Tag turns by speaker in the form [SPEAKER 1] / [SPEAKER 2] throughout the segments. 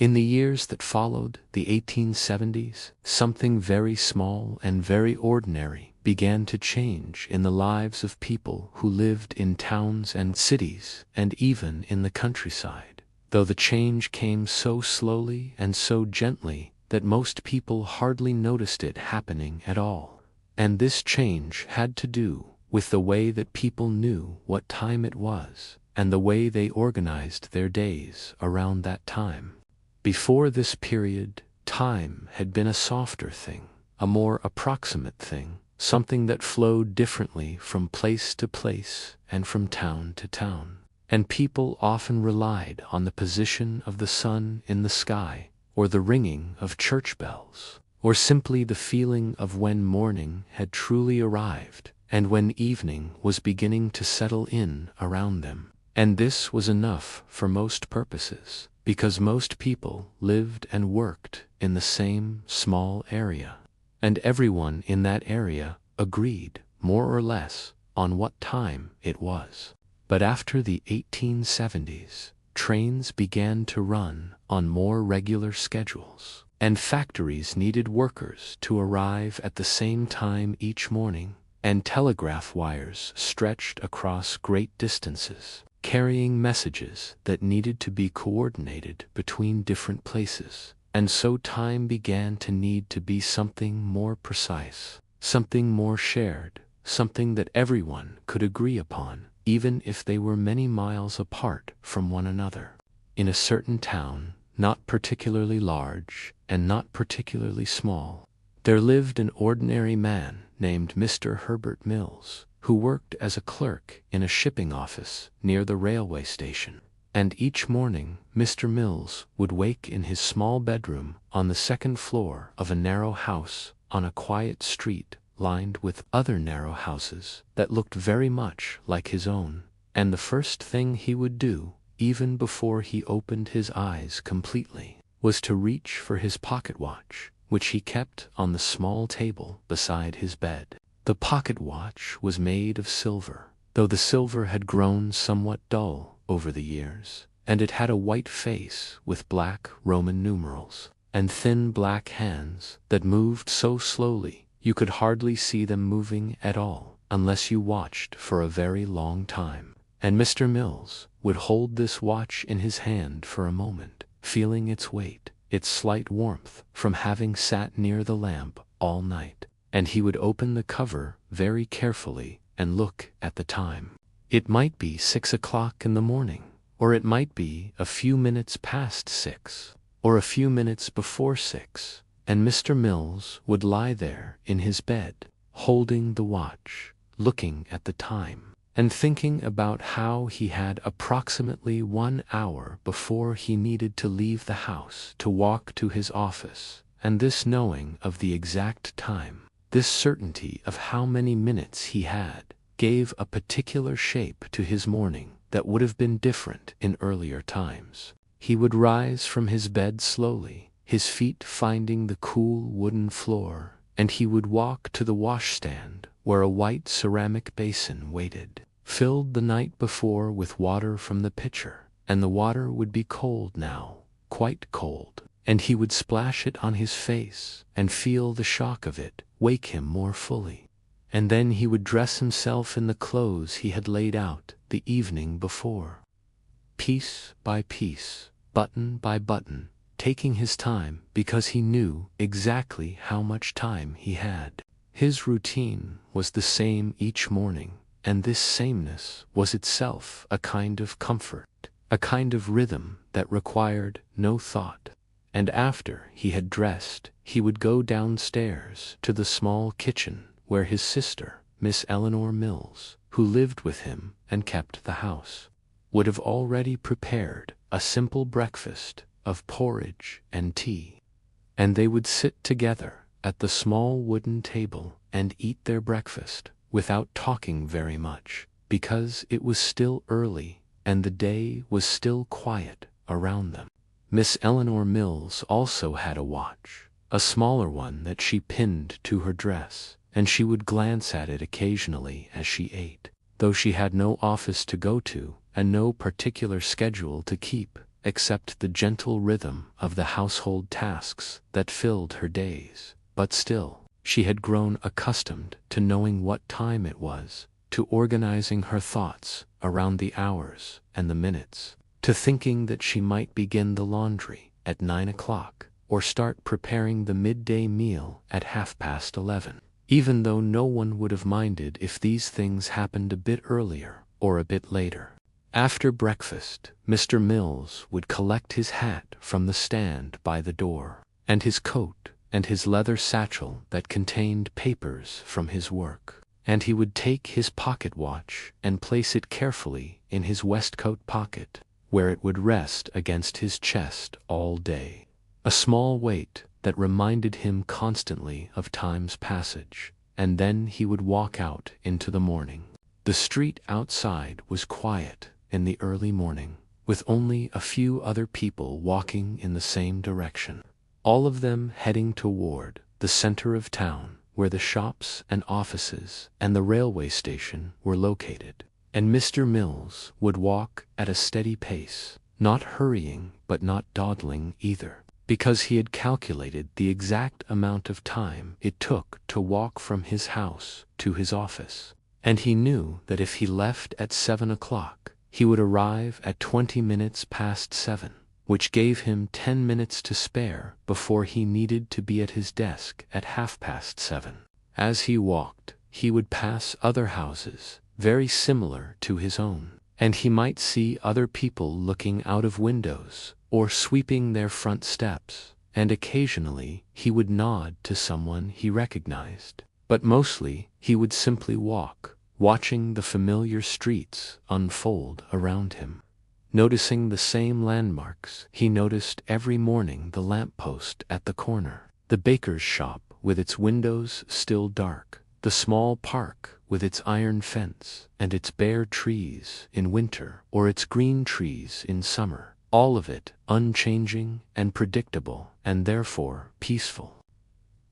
[SPEAKER 1] In the years that followed the 1870s, something very small and very ordinary began to change in the lives of people who lived in towns and cities and even in the countryside, though the change came so slowly and so gently that most people hardly noticed it happening at all. And this change had to do with the way that people knew what time it was and the way they organized their days around that time. Before this period, time had been a softer thing, a more approximate thing, something that flowed differently from place to place and from town to town. And people often relied on the position of the sun in the sky, or the ringing of church bells, or simply the feeling of when morning had truly arrived and when evening was beginning to settle in around them. And this was enough for most purposes, because most people lived and worked in the same small area, and everyone in that area agreed, more or less, on what time it was. But after the 1870s, trains began to run on more regular schedules, and factories needed workers to arrive at the same time each morning, and telegraph wires stretched across great distances, carrying messages that needed to be coordinated between different places. And so time began to need to be something more precise, something more shared, something that everyone could agree upon, even if they were many miles apart from one another. In a certain town, not particularly large and not particularly small, there lived an ordinary man named Mr. Herbert Mills, who worked as a clerk in a shipping office near the railway station. And each morning Mr. Mills would wake in his small bedroom on the second floor of a narrow house on a quiet street lined with other narrow houses that looked very much like his own. And the first thing he would do, even before he opened his eyes completely, was to reach for his pocket watch, which he kept on the small table beside his bed. The pocket watch was made of silver, though the silver had grown somewhat dull over the years, and it had a white face with black Roman numerals, and thin black hands that moved so slowly you could hardly see them moving at all unless you watched for a very long time. And Mr. Mills would hold this watch in his hand for a moment, feeling its weight, its slight warmth from having sat near the lamp all night. And he would open the cover very carefully and look at the time. It might be 6 o'clock in the morning, or it might be a few minutes past 6, or a few minutes before 6, and Mr. Mills would lie there in his bed, holding the watch, looking at the time, and thinking about how he had approximately 1 hour before he needed to leave the house to walk to his office. And this knowing of the exact time, this certainty of how many minutes he had, gave a particular shape to his morning that would have been different in earlier times. He would rise from his bed slowly, his feet finding the cool wooden floor, and he would walk to the washstand where a white ceramic basin waited, filled the night before with water from the pitcher, and the water would be cold now, quite cold, and he would splash it on his face and feel the shock of it wake him more fully. And then he would dress himself in the clothes he had laid out the evening before, piece by piece, button by button, taking his time because he knew exactly how much time he had. His routine was the same each morning, and this sameness was itself a kind of comfort, a kind of rhythm that required no thought. And after he had dressed, he would go downstairs to the small kitchen where his sister, Miss Eleanor Mills, who lived with him and kept the house, would have already prepared a simple breakfast of porridge and tea. And they would sit together at the small wooden table and eat their breakfast without talking very much, because it was still early and the day was still quiet around them. Miss Eleanor Mills also had a watch, a smaller one that she pinned to her dress, and she would glance at it occasionally as she ate. Though she had no office to go to and no particular schedule to keep, except the gentle rhythm of the household tasks that filled her days. But still, she had grown accustomed to knowing what time it was, to organizing her thoughts around the hours and the minutes, to thinking that she might begin the laundry at 9 o'clock or start preparing the midday meal at 11:30, even though no one would have minded if these things happened a bit earlier or a bit later. After breakfast, Mr. Mills would collect his hat from the stand by the door, and his coat, and his leather satchel that contained papers from his work, and he would take his pocket watch and place it carefully in his waistcoat pocket, where it would rest against his chest all day, a small weight that reminded him constantly of time's passage. And then he would walk out into the morning. The street outside was quiet in the early morning, with only a few other people walking in the same direction, all of them heading toward the center of town, where the shops and offices and the railway station were located. And Mr. Mills would walk at a steady pace, not hurrying but not dawdling either, because he had calculated the exact amount of time it took to walk from his house to his office. And he knew that if he left at 7 o'clock, he would arrive at 20 minutes past 7, which gave him 10 minutes to spare before he needed to be at his desk at 7:30. As he walked, he would pass other houses very similar to his own, and he might see other people looking out of windows or sweeping their front steps, and occasionally he would nod to someone he recognized. But mostly he would simply walk, watching the familiar streets unfold around him, noticing the same landmarks he noticed every morning: the lamp-post at the corner, the baker's shop with its windows still dark, the small park with its iron fence and its bare trees in winter or its green trees in summer, all of it unchanging and predictable and therefore peaceful.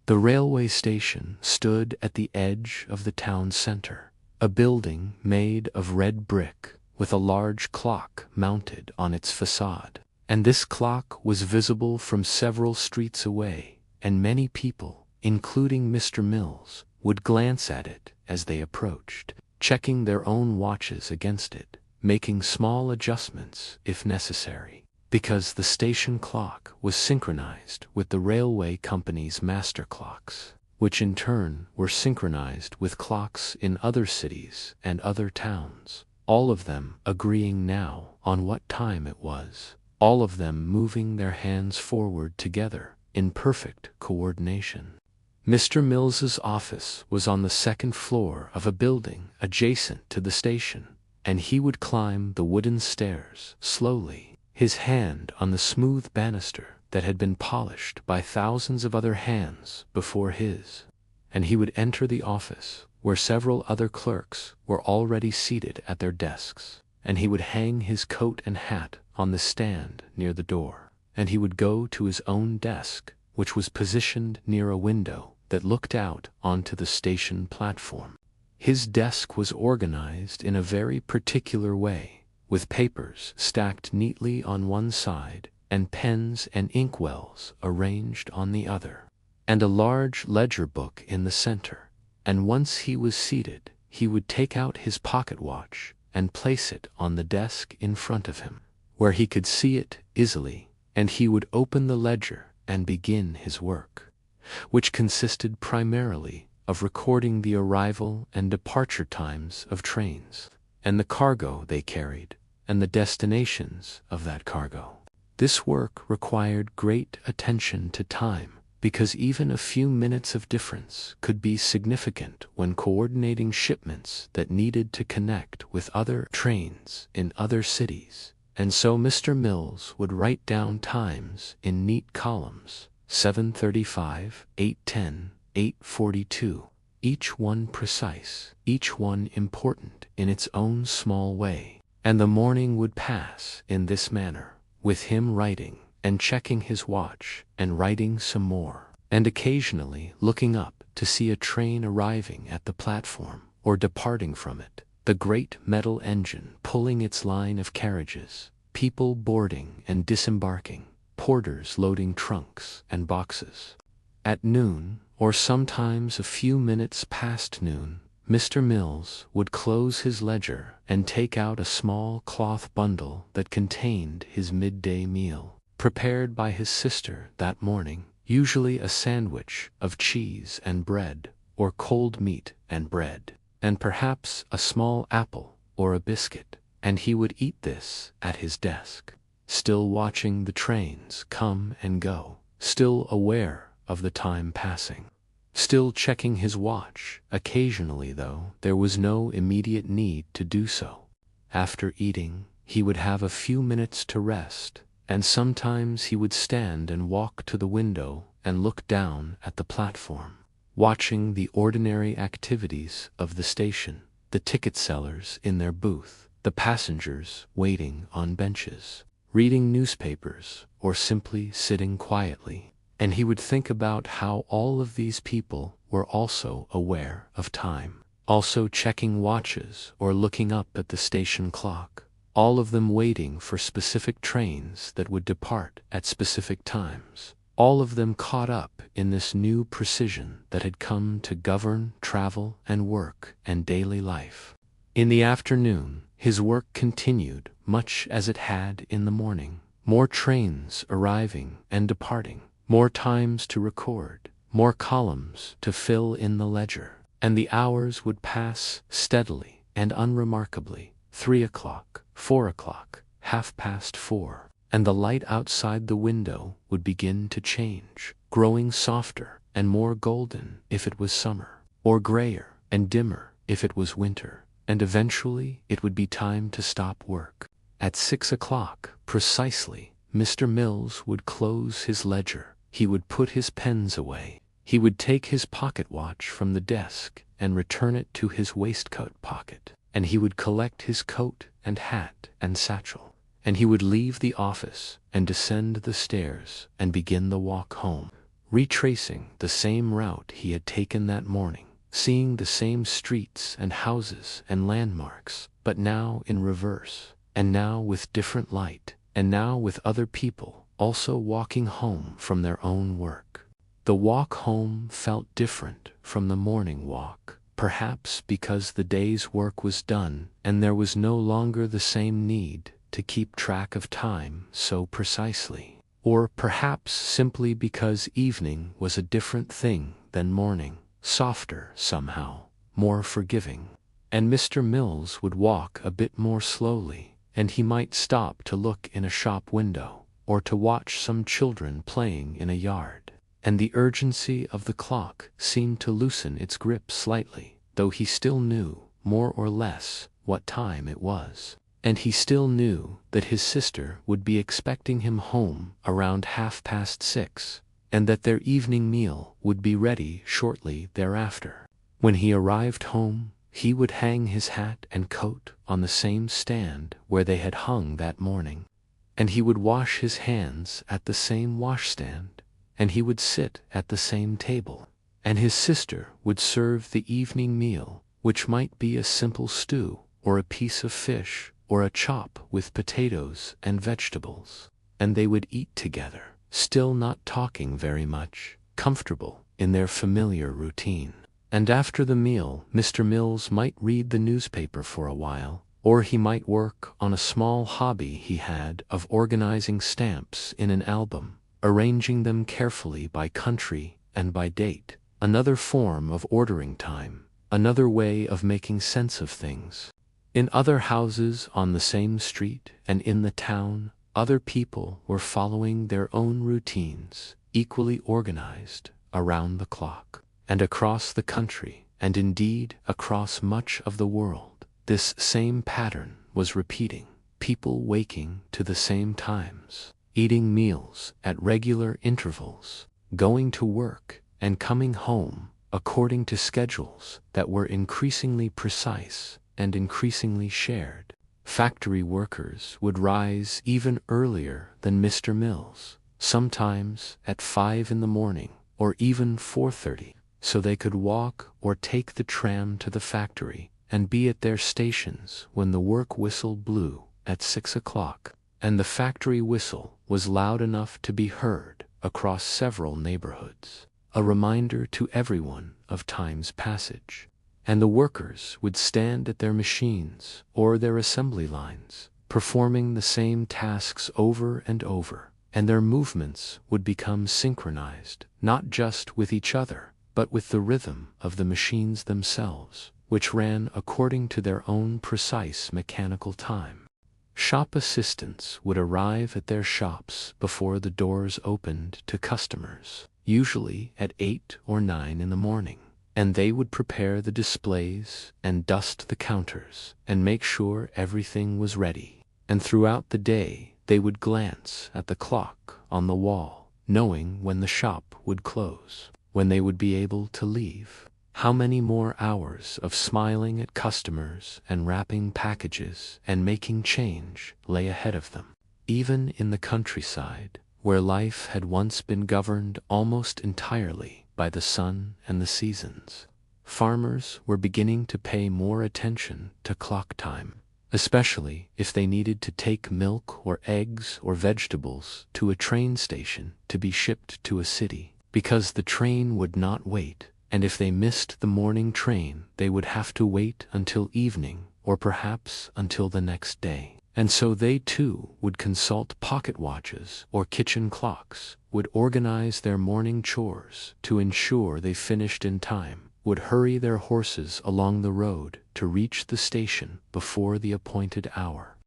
[SPEAKER 1] The railway station stood at the edge of the town center, a building made of red brick with a large clock mounted on its facade, and this clock was visible from several streets away, and many people, including Mr. Mills, would glance at it as they approached, checking their own watches against it, making small adjustments if necessary, because the station clock was synchronized with the railway company's master clocks, which in turn were synchronized with clocks in other cities and other towns, all of them agreeing now on what time it was, all of them moving their hands forward together in perfect coordination. Mr. Mills's office was on the second floor of a building adjacent to the station, and he would climb the wooden stairs slowly, his hand on the smooth banister that had been polished by thousands of other hands before his, and he would enter the office where several other clerks were already seated at their desks, and he would hang his coat and hat on the stand near the door, and he would go to his own desk, which was positioned near a window that looked out onto the station platform. His desk was organized in a very particular way, with papers stacked neatly on one side and pens and inkwells arranged on the other, and a large ledger book in the center. And once he was seated, he would take out his pocket watch and place it on the desk in front of him, where he could see it easily, and he would open the ledger and begin his work, which consisted primarily of recording the arrival and departure times of trains, and the cargo they carried, and the destinations of that cargo. This work required great attention to time, because even a few minutes of difference could be significant when coordinating shipments that needed to connect with other trains in other cities. And so Mr. Mills would write down times in neat columns: 7:35, 8:10, 8:42, each one precise, each one important in its own small way. And the morning would pass in this manner, with him writing and checking his watch and writing some more, and occasionally looking up to see a train arriving at the platform or departing from it, the great metal engine pulling its line of carriages, people boarding and disembarking, porters loading trunks and boxes. At noon, or sometimes a few minutes past noon, Mr. Mills would close his ledger and take out a small cloth bundle that contained his midday meal, prepared by his sister that morning, usually a sandwich of cheese and bread, or cold meat and bread, and perhaps a small apple or a biscuit, and he would eat this at his desk, still watching the trains come and go, still aware of the time passing, still checking his watch, occasionally though there was no immediate need to do so. After eating, he would have a few minutes to rest, and sometimes he would stand and walk to the window and look down at the platform, watching the ordinary activities of the station, the ticket sellers in their booth, the passengers waiting on benches, reading newspapers, or simply sitting quietly. And he would think about how all of these people were also aware of time, also checking watches or looking up at the station clock, all of them waiting for specific trains that would depart at specific times, all of them caught up in this new precision that had come to govern travel and work and daily life. In the afternoon, his work continued much as it had in the morning, more trains arriving and departing, more times to record, more columns to fill in the ledger, and the hours would pass steadily and unremarkably. 3 o'clock, 4 o'clock, 4:30, and the light outside the window would begin to change, growing softer and more golden if it was summer, or grayer and dimmer if it was winter, and eventually it would be time to stop work. At 6 o'clock, precisely, Mr. Mills would close his ledger. He would put his pens away. He would take his pocket watch from the desk and return it to his waistcoat pocket, and he would collect his coat and hat and satchel, and he would leave the office and descend the stairs and begin the walk home, retracing the same route he had taken that morning, seeing the same streets and houses and landmarks, but now in reverse, and now with different light, and now with other people also walking home from their own work. The walk home felt different from the morning walk, perhaps because the day's work was done and there was no longer the same need to keep track of time so precisely, or perhaps simply because evening was a different thing than morning, softer somehow, more forgiving. And Mr. Mills would walk a bit more slowly, and he might stop to look in a shop window, or to watch some children playing in a yard, and the urgency of the clock seemed to loosen its grip slightly, though he still knew, more or less, what time it was, and he still knew that his sister would be expecting him home around 6:30, and that their evening meal would be ready shortly thereafter. When he arrived home, he would hang his hat and coat on the same stand where they had hung that morning, and he would wash his hands at the same washstand, and he would sit at the same table, and his sister would serve the evening meal, which might be a simple stew, or a piece of fish, or a chop with potatoes and vegetables, and they would eat together, still not talking very much, comfortable in their familiar routine. And after the meal, Mr. Mills might read the newspaper for a while, or he might work on a small hobby he had of organizing stamps in an album, arranging them carefully by country and by date, another form of ordering time, another way of making sense of things. In other houses on the same street and in the town, other people were following their own routines, equally organized, around the clock. And across the country, and indeed across much of the world, this same pattern was repeating, people waking to the same times, eating meals at regular intervals, going to work and coming home according to schedules that were increasingly precise and increasingly shared. Factory workers would rise even earlier than Mr. Mills, sometimes at 5 in the morning, or even 4:30. So they could walk or take the tram to the factory and be at their stations when the work whistle blew at 6 o'clock. and the factory whistle was loud enough to be heard across several neighborhoods, a reminder to everyone of time's passage. And the workers would stand at their machines or their assembly lines, performing the same tasks over and over, and their movements would become synchronized, not just with each other, but with the rhythm of the machines themselves, which ran according to their own precise mechanical time. Shop assistants would arrive at their shops before the doors opened to customers, usually at 8 or 9 in the morning, and they would prepare the displays and dust the counters and make sure everything was ready. And throughout the day, they would glance at the clock on the wall, knowing when the shop would close, when they would be able to leave. How many more hours of smiling at customers and wrapping packages and making change lay ahead of them. Even in the countryside, where life had once been governed almost entirely by the sun and the seasons, farmers were beginning to pay more attention to clock time, especially if they needed to take milk or eggs or vegetables to a train station to be shipped to a city, because the train would not wait. And if they missed the morning train, they would have to wait until evening or perhaps until the next day. And so they too would consult pocket watches or kitchen clocks, would organize their morning chores to ensure they finished in time, would hurry their horses along the road to reach the station before the appointed hour.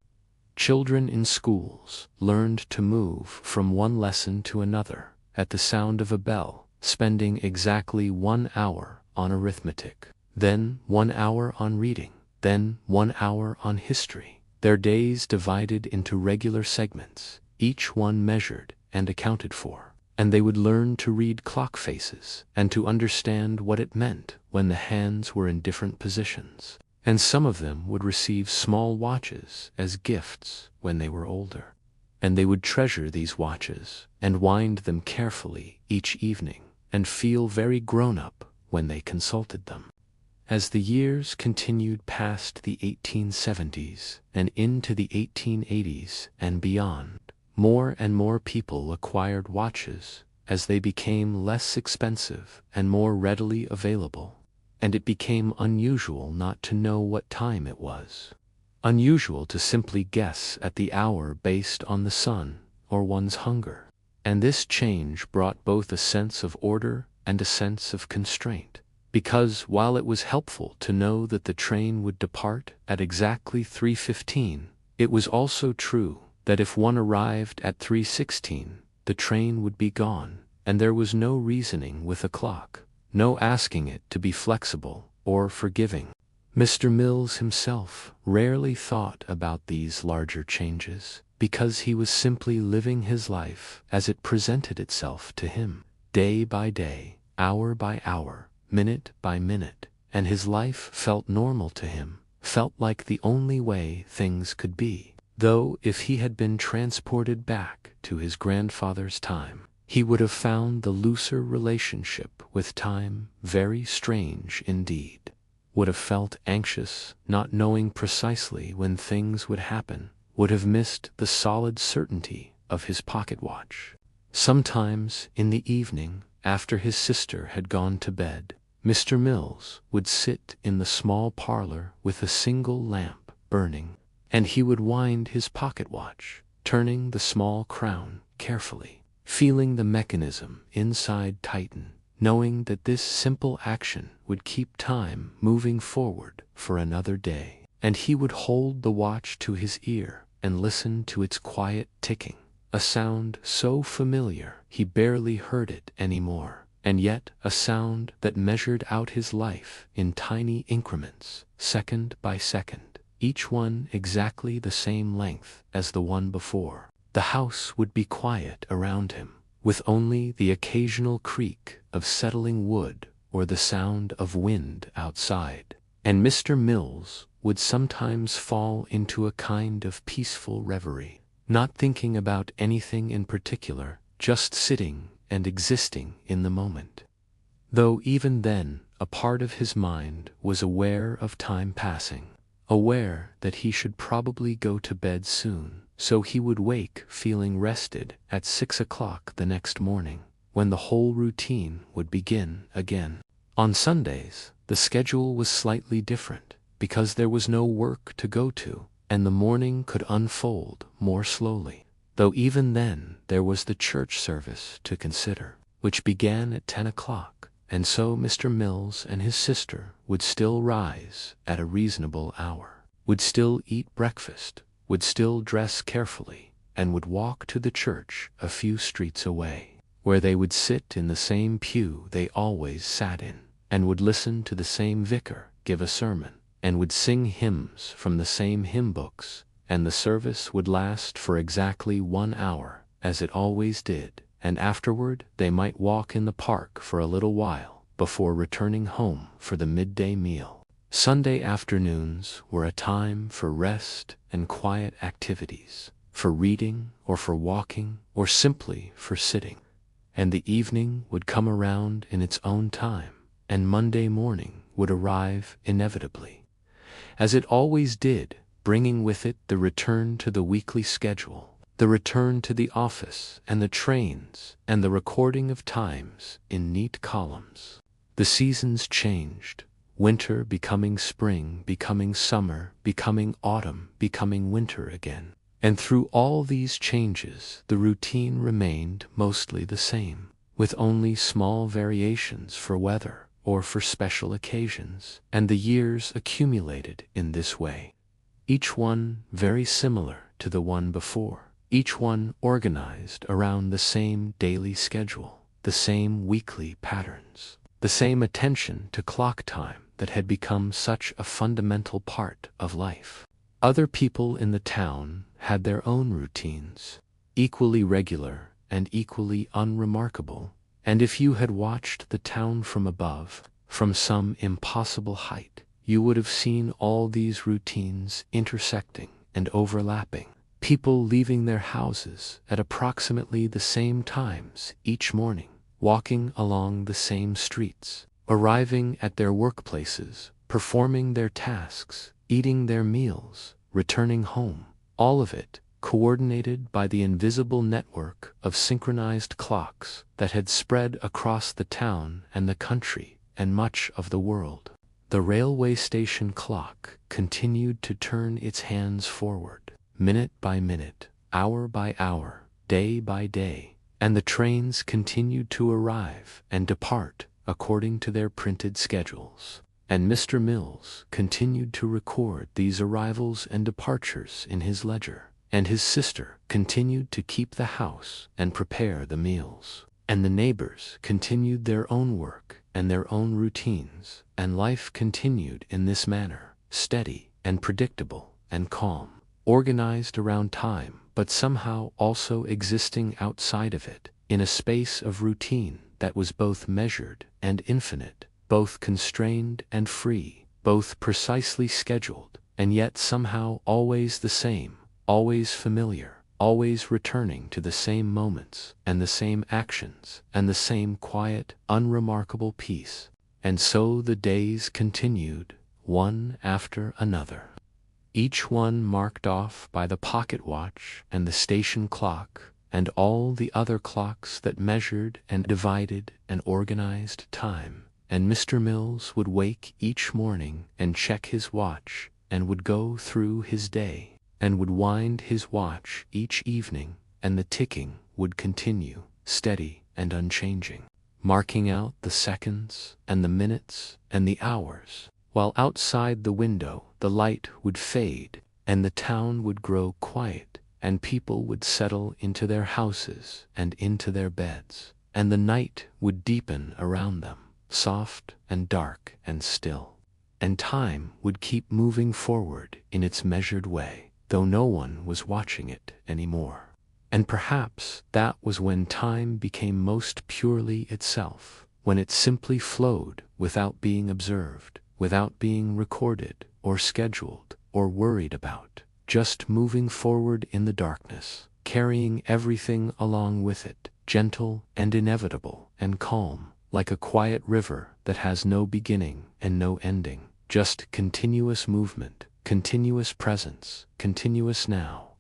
[SPEAKER 1] Children in schools learned to move from one lesson to another at the sound of a bell, spending exactly 1 hour on arithmetic, then 1 hour on reading, then 1 hour on history. Their days divided into regular segments, each one measured and accounted for, and they would learn to read clock faces and to understand what it meant when the hands were in different positions. And some of them would receive small watches as gifts when they were older, and they would treasure these watches and wind them carefully each evening, and feel very grown-up when they consulted them. As the years continued past the 1870s and into the 1880s and beyond, more and more people acquired watches as they became less expensive and more readily available, and it became unusual not to know what time it was. Unusual to simply guess at the hour based on the sun or one's hunger. And this change brought both a sense of order and a sense of constraint, because while it was helpful to know that the train would depart at exactly 3:15, it was also true that if one arrived at 3:16, the train would be gone, and there was no reasoning with a clock, no asking it to be flexible or forgiving. Mr. Mills himself rarely thought about these larger changes, because he was simply living his life as it presented itself to him, day by day, hour by hour, minute by minute, and his life felt normal to him, felt like the only way things could be. Though if he had been transported back to his grandfather's time, he would have found the looser relationship with time very strange indeed, would have felt anxious, not knowing precisely when things would happen, would have missed the solid certainty of his pocket watch. Sometimes in the evening, after his sister had gone to bed, Mr. Mills would sit in the small parlor with a single lamp burning, and he would wind his pocket watch, turning the small crown carefully, feeling the mechanism inside tighten, knowing that this simple action would keep time moving forward for another day. And he would hold the watch to his ear and listen to its quiet ticking, a sound so familiar he barely heard it anymore, and yet a sound that measured out his life in tiny increments, second by second, each one exactly the same length as the one before. The house would be quiet around him, with only the occasional creak of settling wood or the sound of wind outside, and Mr. Mills would sometimes fall into a kind of peaceful reverie, not thinking about anything in particular, just sitting and existing in the moment. Though even then, a part of his mind was aware of time passing, aware that he should probably go to bed soon, so he would wake feeling rested at 6 o'clock the next morning, when the whole routine would begin again. On Sundays, the schedule was slightly different, because there was no work to go to, and the morning could unfold more slowly. Though even then there was the church service to consider, which began at 10 o'clock, and so Mr. Mills and his sister would still rise at a reasonable hour, would still eat breakfast, would still dress carefully, and would walk to the church a few streets away, where they would sit in the same pew they always sat in, and would listen to the same vicar give a sermon, and would sing hymns from the same hymn books, and the service would last for exactly 1 hour, as it always did, and afterward they might walk in the park for a little while before returning home for the midday meal. Sunday afternoons were a time for rest and quiet activities, for reading or for walking or simply for sitting. And the evening would come around in its own time, and Monday morning would arrive inevitably, as it always did, bringing with it the return to the weekly schedule, the return to the office and the trains, and the recording of times in neat columns. The seasons changed, winter becoming spring, becoming summer, becoming autumn, becoming winter again. And through all these changes the routine remained mostly the same, with only small variations for weather or for special occasions, and the years accumulated in this way, each one very similar to the one before, each one organized around the same daily schedule, the same weekly patterns, the same attention to clock time that had become such a fundamental part of life. Other people in the town had their own routines, equally regular and equally unremarkable, and if you had watched the town from above, from some impossible height, you would have seen all these routines intersecting and overlapping, people leaving their houses at approximately the same times each morning, walking along the same streets, arriving at their workplaces, performing their tasks, eating their meals, returning home, all of it coordinated by the invisible network of synchronized clocks that had spread across the town and the country and much of the world. The railway station clock continued to turn its hands forward, minute by minute, hour by hour, day by day, and the trains continued to arrive and depart according to their printed schedules. And Mr. Mills continued to record these arrivals and departures in his ledger, and his sister continued to keep the house and prepare the meals, and the neighbors continued their own work and their own routines, and life continued in this manner, steady and predictable and calm, organized around time, but somehow also existing outside of it, in a space of routine that was both measured and infinite, both constrained and free, both precisely scheduled, and yet somehow always the same, always familiar, always returning to the same moments and the same actions and the same quiet, unremarkable peace. And so the days continued, one after another, each one marked off by the pocket watch and the station clock and all the other clocks that measured and divided and organized time. And Mr. Mills would wake each morning and check his watch, and would go through his day, and would wind his watch each evening, and the ticking would continue, steady and unchanging, marking out the seconds and the minutes and the hours, while outside the window the light would fade, and the town would grow quiet, and people would settle into their houses and into their beds, and the night would deepen around them, soft and dark and still, and time would keep moving forward in its measured way, though no one was watching it anymore. And perhaps that was when time became most purely itself, when it simply flowed without being observed, without being recorded or scheduled or worried about, just moving forward in the darkness, carrying everything along with it, gentle and inevitable and calm, like a quiet river that has no beginning and no ending, just continuous movement, continuous presence, continuous now.